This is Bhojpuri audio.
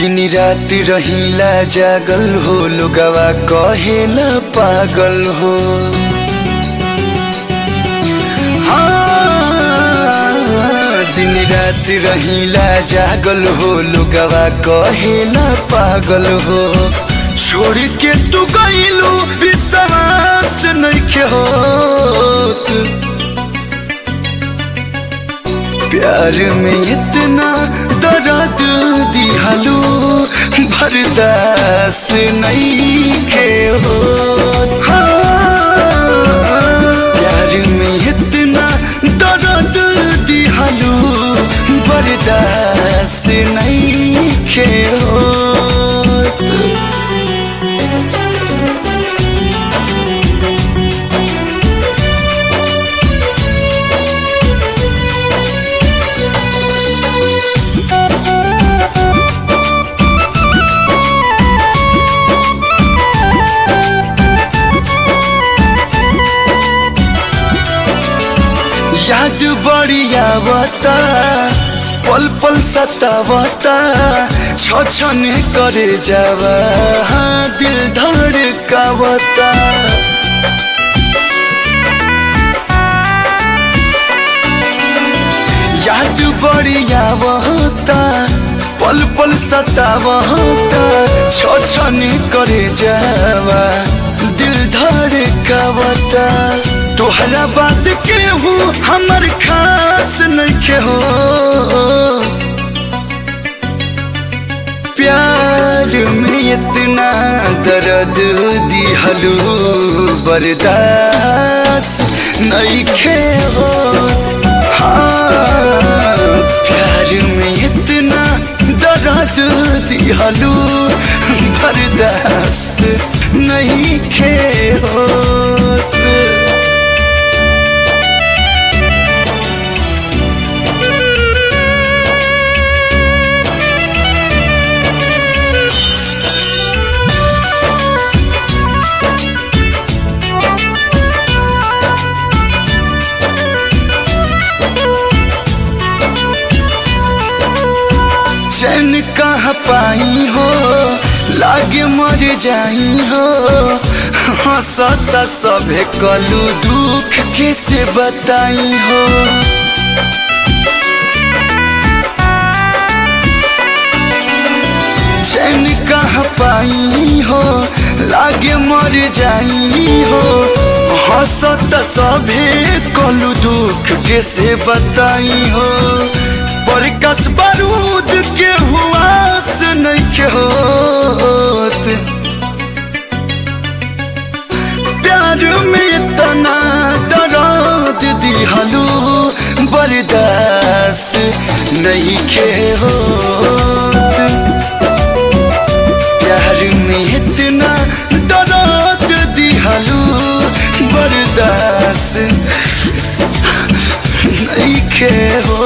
दिन रात रहिला जागल हो लोगवा कहेला पागल हो। दिन रात रहिला जागल हो लोगवा कहेला पागल हो। छोड़ के तू गइलू विश्वास नइखे होत। प्यार में इतना दर्द दिहलू बर्दाश्त नइखे होत। प्यार में इतना दर्द दिहलू बर्दाश्त नइखे होत। याद बढ़िया बता पल पल सतावता छछन करे जावा दिल धड़कावता। याद बढ़िया बता पल पल सतावता छछन करे जावा दिल धड़कावता। तोहरा बात के हूँ हमर खास नइखे हो। प्यार में इतना दर्द दिहलू बर्दाश्त नइखे हो। प्यार में इतना दर्द दिहलू बर्दाश्त नइखे हो। चैन कहाँ पाई हो लागे मर जाई हो। हंसता सभे कलू दुख कैसे बताई हो। चैन कहाँ पाई हो लागे मर जाई हो। हंसता सभे कलू दुख कैसे बताई हो। प्रकाश बारूद के हुआस नइखे होत। प्यार में इतना दर्द दिहलू बर्दाश्त नइखे होत। प्यार में इतना दर्द दिहलू बर्दाश्त नइखे होत।